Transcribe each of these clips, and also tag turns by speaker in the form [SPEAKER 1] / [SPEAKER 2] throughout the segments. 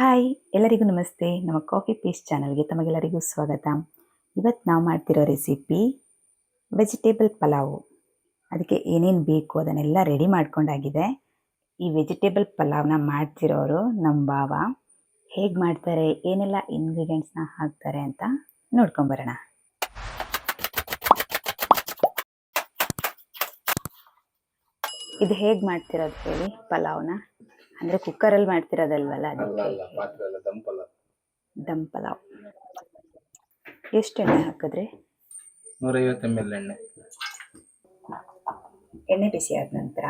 [SPEAKER 1] Hi ಎಲ್ಲರಿಗೂ ನಮಸ್ತೆ. ನಮ್ಮ ಕಾಫಿ ಪೇಸ್ಟ್ ಚಾನಲ್ಗೆ ತಮಗೆಲ್ಲರಿಗೂ ಸ್ವಾಗತ. ಇವತ್ತು ನಾವು ಮಾಡ್ತಿರೋ ರೆಸಿಪಿ ವೆಜಿಟೇಬಲ್ ಪಲಾವು. ಅದಕ್ಕೆ ಏನೇನು ಬೇಕು ಅದನ್ನೆಲ್ಲ ರೆಡಿ ಮಾಡ್ಕೊಂಡಾಗಿದೆ. ಈ ವೆಜಿಟೇಬಲ್ ಪಲಾವ್ನ ಮಾಡ್ತಿರೋರು ನಮ್ಮ ಭಾವ. ಹೇಗೆ ಮಾಡ್ತಾರೆ, ಏನೆಲ್ಲ ಇಂಗ್ರೀಡಿಯೆಂಟ್ಸ್ನ ಹಾಕ್ತಾರೆ ಅಂತ ನೋಡ್ಕೊಂಬರೋಣ. ಇದು ಹೇಗೆ ಮಾಡ್ತಿರೋದು ಹೇಳಿ ಪಲಾವ್ನ? ಅಂದರೆ ಕುಕ್ಕರಲ್ಲಿ ಮಾಡ್ತಿರೋದಲ್ವಲ್ಲ, ಅದಕ್ಕೆ ದಮ್ ಪಲಾವ್. ಎಷ್ಟು ಎಣ್ಣೆ ಹಾಕಿದ್ರಿ?
[SPEAKER 2] 150 ml ಎಣ್ಣೆ.
[SPEAKER 1] ಎಣ್ಣೆ ಬಿಸಿ ಆದ ನಂತರ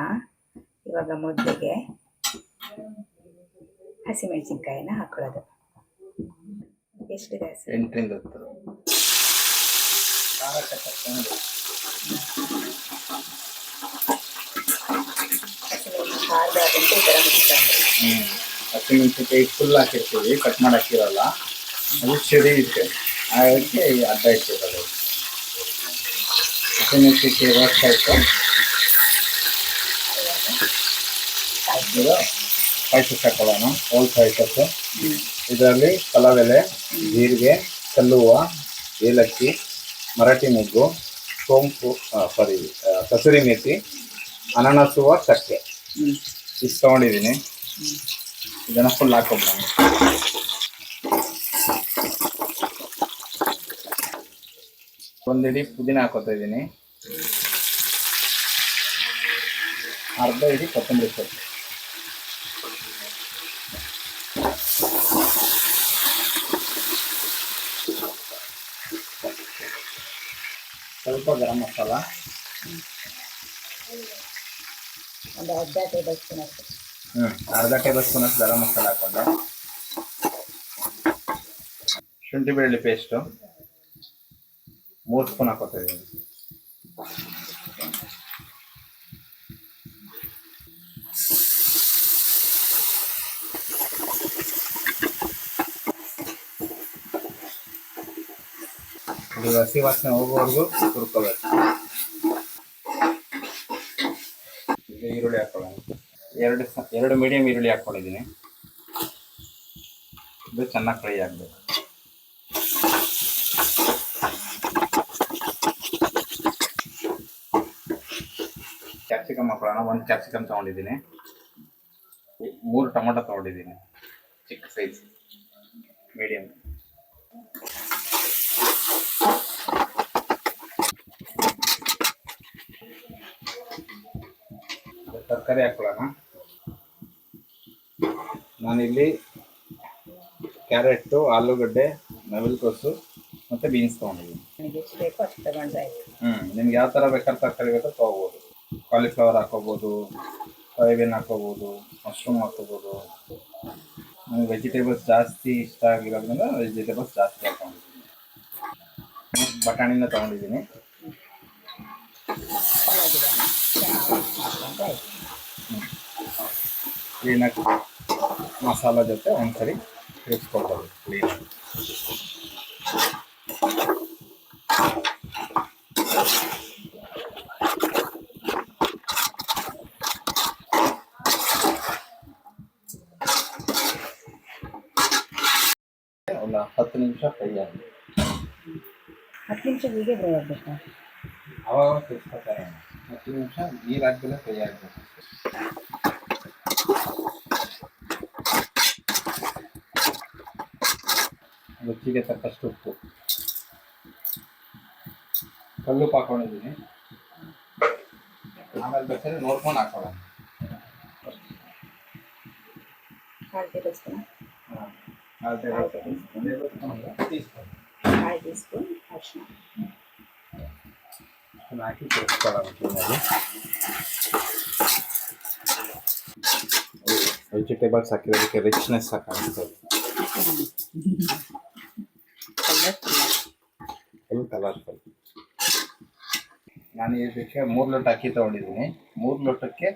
[SPEAKER 1] ಇವಾಗ ಮೊದಲಿಗೆ ಹಸಿಮೆಣಸಿನ್ಕಾಯಿನ ಹಾಕೊಳ್ಳೋದು. ಎಷ್ಟಿದೆ?
[SPEAKER 2] 8 ರಿಂದ 10. ಹಸಿಮೆಣಸಿನ್ಕಾಯಿ ಫುಲ್ ಹಾಕಿರ್ತೀವಿ, ಕಟ್ ಮಾಡಿ ಹಾಕಿರಲ್ಲ, ಅದು ಚಳಿ ಇರುತ್ತೆ, ಅದಕ್ಕೆ ಅಡ್ಡ ಇಟ್ಟಿರೋದು. ಹಸಿಮೆಣಸಿನ್ಕಾಯಿ ರೋಸ್ಟ್ ಆಯಿತು. ಸ್ಪೈಸಸ್ ಹಾಕೊಳ್ಳೋಣ. ಓಲ್ ಸ್ಪೈಸಸ್ಸು ಇದರಲ್ಲಿ ಪಲಾವ್ ಎಲೆ, ಜೀರಿಗೆ, ಕಲ್ಲುವ, ಏಲಕ್ಕಿ, ಮರಾಠಿ ಮೊಗ್ಗು, ಸೋಂಪು, ಕಸೂರಿ ಮೇಥಿ, ಅನಾನಸುವ, ಚಕ್ಕೆ ಇಷ್ಟು ತೊಗೊಂಡಿದ್ದೀನಿ. ಇದನ್ನು ಫುಲ್ ಹಾಕೊಂಡ್ಬಿಡೋಣ. ಒಂದಿಡಿ ಪುದೀನ ಹಾಕೋತಾ ಇದ್ದೀನಿ, ಅರ್ಧ ಇಡಿ ಕೊತ್ತಂಬರಿ ಸೊಪ್ಪು, ಸ್ವಲ್ಪ ಗರಂ ಮಸಾಲ,
[SPEAKER 1] ಒಂದು ಅರ್ಧ ಟೇಬಲ್ ಸ್ಪೂನ್ ಅಷ್ಟು.
[SPEAKER 2] ಅರ್ಧ ಟೇಬಲ್ ಸ್ಪೂನ್ ಅಷ್ಟು ಗರಂ ಮಸಾಲ ಹಾಕೊಂಡೆ. ಶುಂಠಿ ಬೆಳ್ಳುಳ್ಳಿ ಪೇಸ್ಟು 3 ಸ್ಪೂನ್ ಹಾಕೋತಾ ಇದ್ದೀನಿ. ಇದು ಹಸಿ ವಾಸನೆ ಹೋಗೋವರೆಗೂ ಹುರ್ಕೋಬೇಕು. ಈರುಳ್ಳಿ ಹಾಕೊಳ್ಳೋಣ. ಎರಡು ಮೀಡಿಯಂ ಈರುಳ್ಳಿ ಹಾಕ್ಕೊಂಡಿದ್ದೀನಿ. ಇದು ಚೆನ್ನಾಗಿ ಫ್ರೈ ಆಗಬೇಕು. ಕ್ಯಾಪ್ಸಿಕಮ್ ಹಾಕೊಳ್ಳೋಣ. 1 ಕ್ಯಾಪ್ಸಿಕಮ್ ತೊಗೊಂಡಿದ್ದೀನಿ. 3 ಟೊಮೊಟೊ ತೊಗೊಂಡಿದ್ದೀನಿ, ಚಿಕ್ಕ ಸೈಜ್ ಮೀಡಿಯಂ. ತರಕಾರಿ ಹಾಕೊಳ್ಳೋಣ. ನಾನಿಲ್ಲಿ ಕ್ಯಾರೆಟು, ಆಲೂಗಡ್ಡೆ, ನವಿಲುಕೋಸು ಮತ್ತು ಬೀನ್ಸ್ ತೊಗೊಂಡಿದ್ದೀನಿ.
[SPEAKER 1] ಎಷ್ಟು ಬೇಕೋ ಅಷ್ಟು ತಗೊಂಡ್ರೆ ಆಯಿತು.
[SPEAKER 2] ನಿಮ್ಗೆ ಯಾವ ಥರ ಬೇಕಾದ್ರೆ ತರಕಾರಿ ಬೇಕೋ ತೊಗೋಬೋದು. ಕಾಲಿಫ್ಲವರ್ ಹಾಕೋಬೋದು, ಸೋಯಾಬೀನ್ ಹಾಕೋಬೋದು, ಮಶ್ರೂಮ್ ಹಾಕೋಬೋದು. ನನಗೆ ವೆಜಿಟೇಬಲ್ಸ್ ಜಾಸ್ತಿ ಇಷ್ಟ ಆಗಿರೋದ್ರಿಂದ ವೆಜಿಟೇಬಲ್ಸ್ ಜಾಸ್ತಿ ಹಾಕೊಂಡಿದ್ದೀನಿ. ಬಟಾಣಿನ ತೊಗೊಂಡಿದ್ದೀನಿ. ಕ್ಲೀನಾಗಿ ಮಸಾಲ ಜೊತೆ ಒಂದ್ಸರಿ ತಿರ್ಸ್ಕೊಳ್ಬೋದು ಕ್ಲೀನಾಗಿ. ಒಂದು 10 ನಿಮಿಷ ಫ್ರೈ ಆಗಲಿ.
[SPEAKER 1] 10 ನಿಮಿಷ ಹೀಗೆ ಫ್ರೈ ಆಗಬೇಕಾ?
[SPEAKER 2] ಅವಾಗ ತಿರ್ಸ್ಕೊತಾರೆ. 10 ನಿಮಿಷ ನೀರು ಹಾಕಿದ್ರೆ ಫ್ರೈ ಆಗಬೇಕು. ರುಚಿಗೆ ತಕ್ಕಷ್ಟು ಉಪ್ಪು, ಕಲ್ಲುಪ್ಪು ಹಾಕೊಂಡಿದ್ದೀನಿ. ಆಮೇಲೆ ಬೇಕಾದ್ರೆ ನೋಡ್ಕೊಂಡು ಹಾಕೊಳ್ಳೋಣ.
[SPEAKER 1] 1/2 ಟೇಬಲ್ ಸ್ಪೂನ್.
[SPEAKER 2] 1/2 ಟೀ ಸ್ಪೂನ್
[SPEAKER 1] ಅರಿಶಿನ
[SPEAKER 2] ಹಾಕಿ ತಿರ್ಸ್ಕೊಳ್ಳೋಣ ಕ್ಲೀನಾಗಿ. ವೆಜಿಟೇಬಲ್ಸ್ ಹಾಕಿರೋದಕ್ಕೆ ರಿಚ್ನೆಸ್ ಕಾಣಿಸ್ತದೆ. Full colourful. ನಾನು ಇದಕ್ಕೆ 3 ಲೋಟ ಅಕ್ಕಿ ತೊಗೊಂಡಿದ್ದೀನಿ. 3 ಲೋಟಕ್ಕೆ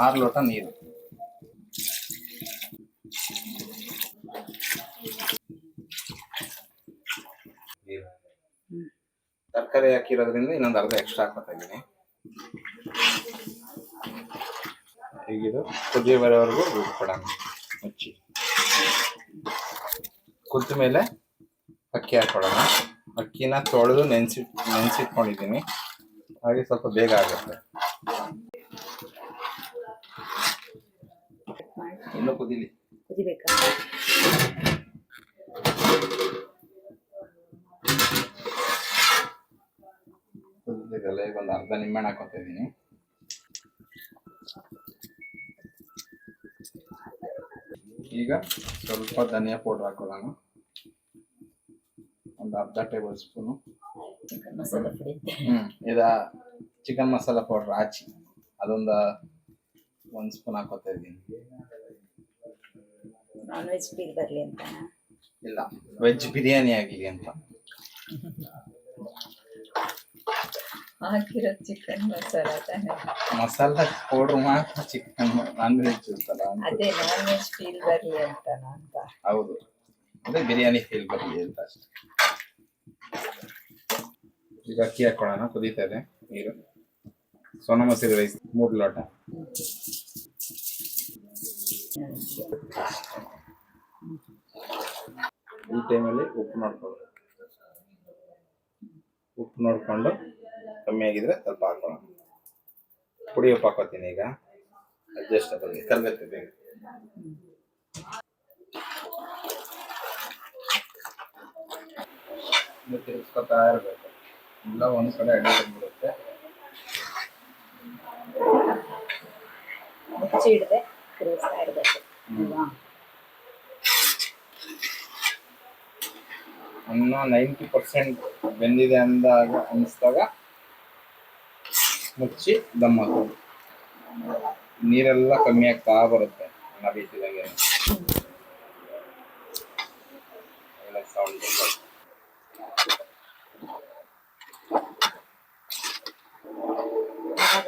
[SPEAKER 2] 6 ಲೋಟ ನೀರು. ತರಕಾರಿ ಹಾಕಿರೋದ್ರಿಂದ ಇನ್ನೊಂದು ಅರ್ಧ ಎಕ್ಸ್ಟ್ರಾ ಹಾಕೋತಾ ಇದ್ದೀನಿ. ಈಗಿದು ಕುದಿ ಬರೋವರೆಗೂ ರುಬ್ಬಿಕೊಡೋಣ ಮುಚ್ಚಿ. ಕುದ್ದ ಮೇಲೆ ಅಕ್ಕಿ ಹಾಕೊಳ್ಳೋಣ. ಅಕ್ಕಿನ ತೊಳೆದು ನೆನೆಸಿಟ್ಕೊಂಡಿದ್ದೀನಿ, ಹಾಗೆ ಸ್ವಲ್ಪ ಬೇಗ ಆಗುತ್ತೆ. ಇನ್ನೂ ಕುದೀಲಿ.
[SPEAKER 1] ಕುದಿಬೇಕಾ?
[SPEAKER 2] ಕುದಿದಲ್ಲ, ಈಗ ಒಂದು ಅರ್ಧ ನಿಂಬೆಹಣ್ಣು ಹಾಕೊತಾ ಇದ್ದೀನಿ. ಈಗ ಸ್ವಲ್ಪ ಧನಿಯಾ ಪೌಡರ್ ಹಾಕೊಳ್ಳೋಣ, ಒಂದು ಅರ್ಧ ಟೇಬಲ್ ಸ್ಪೂನು.
[SPEAKER 1] ಮಸಾಲೆ ಪುಡಿ.
[SPEAKER 2] ಇದ ಚಿಕನ್ ಮಸಾಲ ಪೌಡರ್ ಹಾಚಿ ಅದೊಂದು 1 ಸ್ಪೂನ್ ಹಾಕೋತಾ ಇದ್ದೀನಿ.
[SPEAKER 1] ನಾನ್ ವೆಜ್ ಫೀಲ್ ಬರಲಿ ಅಂತ?
[SPEAKER 2] ಇಲ್ಲ, ವೆಜ್ ಬಿರಿಯಾನಿ ಆಗಲಿ ಅಂತ.
[SPEAKER 1] ಹಾಕಿರೋ ಚಿಕನ್ ಮಸಾಲ ತಾನೆ?
[SPEAKER 2] ಮಸಾಲ ಪೌಡರ್ ಮಾತ್ರ ಚಿಕನ್ ನಾನ್ ವೆಜ್ ಇರ್ತಲ್ಲ,
[SPEAKER 1] ಅದೇ ನಾನ್ ವೆಜ್ ಫೀಲ್ ಬರಲಿ ಅಂತ.
[SPEAKER 2] ಹೌದು, ಅದೇ ಬಿರಿಯಾನಿ ಫೀಲ್ ಬರಲಿ ಅಂತ ಅಷ್ಟೇ. ಈಗ ಅಕ್ಕಿ ಹಾಕೊಳ್ಳೋಣ, ಕುದೀತಾ ಇದೆ ನೀರು. ಸೋನಾ ಮಸೂರಿ ರೈಸ್ 3 ಲೋಟ. ಈ ಟೈಮಲ್ಲಿ ಉಪ್ಪು ನೋಡ್ಕೊಂಡು ಕಮ್ಮಿ ಆಗಿದ್ರೆ ಸ್ವಲ್ಪ ಹಾಕೋಣ. ಪುಡಿ ಉಪ್ಪು ಹಾಕೋತೀನಿ ಈಗ, ಅಡ್ಜಸ್ಟಬಲ್ ಕಲ್ಗತ್ತೆ ಬೇಗ. ತಿರ್ಸ್ಕೊತಾ ಇರಬೇಕು, ಇಲ್ಲ ಒಂದ್ ಕಡೆ ಅಡ್ಡಿ ಬಿಡುತ್ತೆ.
[SPEAKER 1] ಮುಚ್ಚಿ ಹಿಡ್ದೆ ತಿರುಗಿಸ್ತಾ ಇರಬೇಕು.
[SPEAKER 2] ಅನ್ನ 90% ಬೆಂದಿದೆ ಅನಿಸ್ದಾಗ ಮುಚ್ಚಿ ದಮ್ ಹಾಕೋದು. ನೀರೆಲ್ಲ ಕಮ್ಮಿ ಆಗ್ತಾ ಬರುತ್ತೆ ಅನ್ನ ಬೇಯಿಸಿದಂಗೆ. ಸೌಂಡ್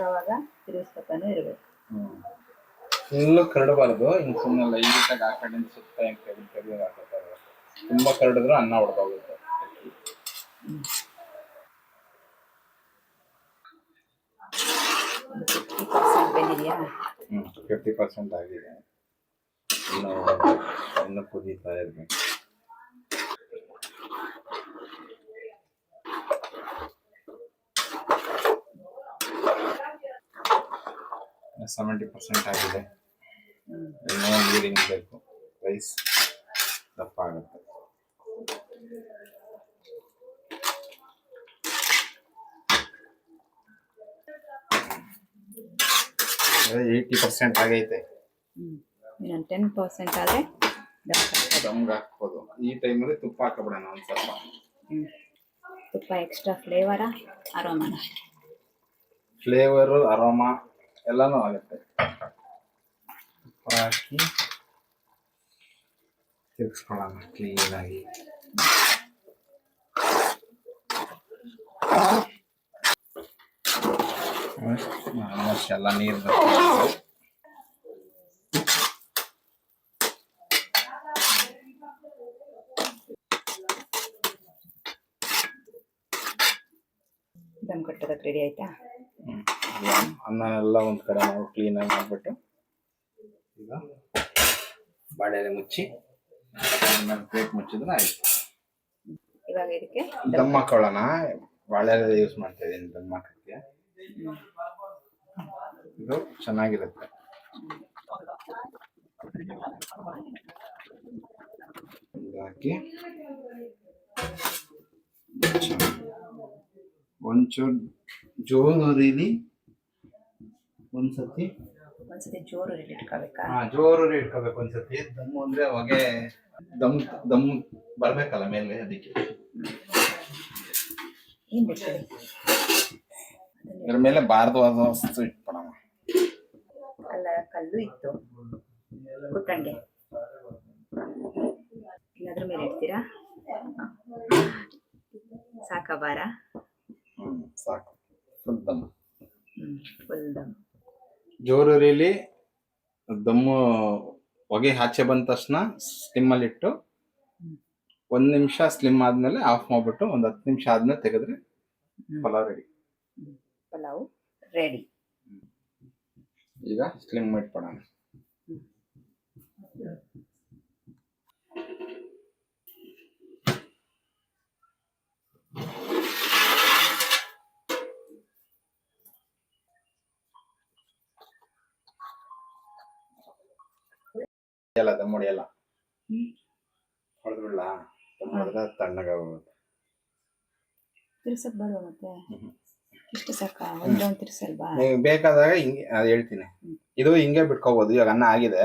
[SPEAKER 1] ಅವಾಗ ತಿರುಗಿಸ್ಕೊತಾನೆ ಇರಬೇಕು.
[SPEAKER 2] ಫುಲ್ಲು ಕರಡಬಾರ್ದು, ಹಿಂಗೆ ಸುಮ್ಮನೆ ಲೈಟಾಗಿ ಆ ಕಡೆಯಿಂದ ಸುತ್ತ ಹಿಂಗೆ ಕರಿ ಹಾಕೋತಾ ಇರಬೇಕು. ತುಂಬ ಕರಡಿದ್ರು ಅನ್ನ ಹೊಡೆದೋಗುತ್ತೆ. 50% ಆಗಿದೆ, ಇನ್ನು ಕುದೀತಾ ಇರಬೇಕು. 70% ಆಗಿದೆ, ಇನ್ನೂ ನೀರು ಹಿಂಗಬೇಕು, ರೈಸ್ ದಪ್ಪ ಆಗುತ್ತೆ. 80% ಆಗೈತೆ.
[SPEAKER 1] ಇನ್ನೊಂದು 10% ಆದರೆ
[SPEAKER 2] ದಮ್ಗೆ ಹಾಕ್ಬೋದು. ಈ ಟೈಮಲ್ಲಿ ತುಪ್ಪ ಹಾಕಬಿಡೋಣ ಒಂದು ಸ್ವಲ್ಪ.
[SPEAKER 1] ತುಪ್ಪ ಎಕ್ಸ್ಟ್ರಾ ಫ್ಲೇವರಾ ಅರೋಮಾನ?
[SPEAKER 2] ಫ್ಲೇವರು, ಅರೋಮಾ ಎಲ್ಲನೂ ಆಗುತ್ತೆ. ತುಪ್ಪ ಹಾಕಿ ತಿರ್ಗಿಸ್ಕೊಳ್ಳೋಣ ಕ್ಲೀನಾಗಿ. ಆಲ್ಮೋಸ್ಟ್ ಎಲ್ಲ ನೀರು
[SPEAKER 1] ದಮ್ ಕಟ್ಟೋದಕ್ಕೆ ರೆಡಿ ಆಯ್ತಾ?
[SPEAKER 2] ಅನ್ನ ಎಲ್ಲ ಒಂದು ಕಡೆ ನಾವು ಕ್ಲೀನಾಗಿ ಮಾಡಿಬಿಟ್ಟು ಈಗ ಬಾಳೆಲೆ ಮುಚ್ಚಿ ಪ್ಲೇಟ್ ಮುಚ್ಚಿದ್ರೆ ಆಯ್ತು.
[SPEAKER 1] ಇವಾಗ ಇದಕ್ಕೆ
[SPEAKER 2] ದಮ್ ಹಾಕೊಳ್ಳೋಣ. ಬಾಳೆಲೆ ಯೂಸ್ ಮಾಡ್ತಾ ಇದ್ದೀನಿ ದಮ್ ಹಾಕಕ್ಕೆ. ಇದು ಚೆನ್ನಾಗಿರುತ್ತೆ. ಹಾಕಿ ಒಂಚೂರು ಜೋರಲ್ಲಿ ಒಂದ್ಸತಿ
[SPEAKER 1] ಜೋರು ಇಟ್ಕೋಬೇಕಾ?
[SPEAKER 2] ಜೋರು ಇಟ್ಕೋಬೇಕು ಒಂದ್ಸತಿ. ದಮ್ಮು ಅಂದ್ರೆ ಹೊಗೆ ದಮ್ ಬರ್ಬೇಕಲ್ಲ ಮೇಲೆ, ಅದಕ್ಕೆ ಇದ್ರ ಮೇಲೆ ಬಾರ್ದು ವಸ್ತು ಇಟ್ಬಿಡೋಣ.
[SPEAKER 1] ಅಲ್ಲ, ಕಲ್ಲು ಇತ್ತು ಕುಟ್ಟಂಗೆ, ಇಲ್ಲದ್ರ ಮೇಲೆ ಇಡ್ತೀರಾ? ಸಾಕಾ ಬಾರ?
[SPEAKER 2] ಸಾಕು, ಫುಲ್ ದಮ್.
[SPEAKER 1] ಫುಲ್ ದಮ್.
[SPEAKER 2] ಜೋರಲ್ಲಿ ದಮ್ಮು ಹೊಗೆ ಆಚೆ ಬಂದ ತಕ್ಷಣ ಸ್ಲಿಮ್ಮಲ್ಲಿ ಇಟ್ಟು 1 ನಿಮಿಷ ಸ್ಲಿಮ್ ಆದ್ಮೇಲೆ ಆಫ್ ಮಾಡ್ಬಿಟ್ಟು ಒಂದು 10 ನಿಮಿಷ ಆದ್ಮೇಲೆ ತೆಗೆದ್ರೆ ಪಲಾವ್ ರೆಡಿ.
[SPEAKER 1] ಪಲಾವ್ ರೆಡಿ.
[SPEAKER 2] ಈಗ ಸ್ಲಿಮ್ ಇಟ್ಬಿಡೋಣ. ದಮ್ ಹೊಡಿಯಲ್ಲ. ಹೊಡೆದು ಬಿಡ್ಲಾ? ದಮ್ ಹೊಡೆದ್ರೆ ತಣ್ಣಗಾಗೋಗುತ್ತೆ.
[SPEAKER 1] ತಿರ್ಸಕ್ ಬೇಡ ಮತ್ತೆ ಇಷ್ಟು ಸಾಕ ಒಂದೊಂದು ತಿರ್ಸಲ್ವಾ?
[SPEAKER 2] ನೀವು ಬೇಕಾದಾಗ ಹಿಂಗೆ ಅದು ಹೇಳ್ತೀನಿ. ಇದು ಹಿಂಗೆ ಬಿಟ್ಕೋಬಹುದು. ಇವಾಗ ಅನ್ನ ಆಗಿದೆ,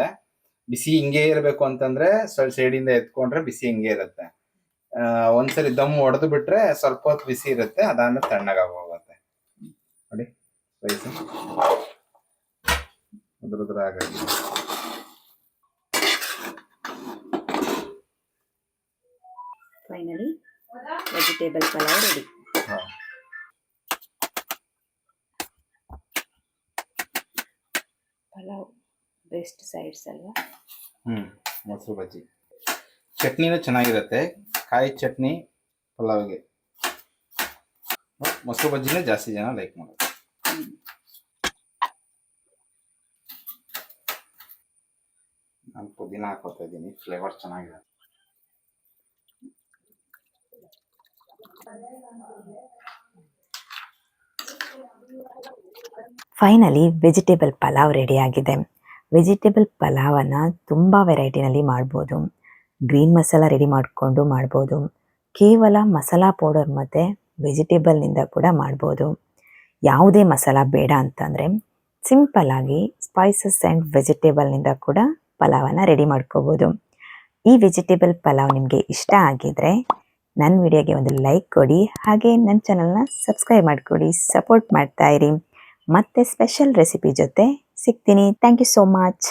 [SPEAKER 2] ಬಿಸಿ ಹಿಂಗೆ ಇರಬೇಕು ಅಂತಂದ್ರೆ ಸ್ವಲ್ಪ ಸೈಡಿಂದ ಎತ್ಕೊಂಡ್ರೆ ಬಿಸಿ ಹಿಂಗೆ ಇರುತ್ತೆ. ಒಂದ್ಸರಿ ದಮ್ ಹೊಡೆದು ಬಿಟ್ರೆ ಸ್ವಲ್ಪ ಹೊತ್ತು ಬಿಸಿ ಇರುತ್ತೆ, ಅದಾದ್ಮೇಲೆ ತಣ್ಣಗಾಗಿ ಹೋಗುತ್ತೆ. ನೋಡಿ ರೈಸ್ ಉದುರುದ್ರ ಆಗುತ್ತೆ.
[SPEAKER 1] Finally vegetable pulao ready. Pulao best sides ಅಲ್ವಾ?
[SPEAKER 2] ಮೊಸರು ಬಜ್ಜಿ ಚಟ್ನಿನೂ ಚೆನ್ನಾಗಿರುತ್ತೆ. ಕಾಯಿ ಚಟ್ನಿ ಪಲಾವ್ಗೆ ಮೊಸರು ಬಜ್ಜಿನೇ ಜಾಸ್ತಿ ಜನ ಲೈಕ್ ಮಾಡೋದು. ನಾನು ಪುದೀನ ಹಾಕೋತಾ ಇದ್ದೀನಿ, ಫ್ಲೇವರ್ ಚೆನ್ನಾಗಿದೆ.
[SPEAKER 1] ಫೈನಲಿ ವೆಜಿಟೇಬಲ್ ಪಲಾವ್ ರೆಡಿ ಆಗಿದೆ. ವೆಜಿಟೇಬಲ್ ಪಲಾವನ್ನು ತುಂಬ ವೆರೈಟಿನಲ್ಲಿ ಮಾಡ್ಬೋದು. ಗ್ರೀನ್ ಮಸಾಲ ರೆಡಿ ಮಾಡಿಕೊಂಡು ಮಾಡ್ಬೋದು, ಕೇವಲ ಮಸಾಲ ಪೌಡರ್ ಮತ್ತು ವೆಜಿಟೇಬಲ್ನಿಂದ ಕೂಡ ಮಾಡ್ಬೋದು. ಯಾವುದೇ ಮಸಾಲ ಬೇಡ ಅಂತಂದರೆ ಸಿಂಪಲ್ಲಾಗಿ ಸ್ಪೈಸಸ್ ಆ್ಯಂಡ್ ವೆಜಿಟೇಬಲ್ನಿಂದ ಕೂಡ ಪಲಾವನ್ನು ರೆಡಿ ಮಾಡ್ಕೋಬೋದು. ಈ ವೆಜಿಟೇಬಲ್ ಪಲಾವ್ ನಿಮಗೆ ಇಷ್ಟ ಆಗಿದರೆ ನನ್ನ ವಿಡಿಯೋಗೆ ಒಂದು ಲೈಕ್ ಕೊಡಿ, ಹಾಗೆ ನನ್ನ ಚಾನಲ್ನ ಸಬ್ಸ್ಕ್ರೈಬ್ ಮಾಡಿಕೊಡಿ, ಸಪೋರ್ಟ್ ಮಾಡ್ತಾಯಿರಿ. ಮತ್ತೆ ಸ್ಪೆಷಲ್ ರೆಸಿಪಿ ಜೊತೆ ಸಿಗ್ತೀನಿ. Thank you so much.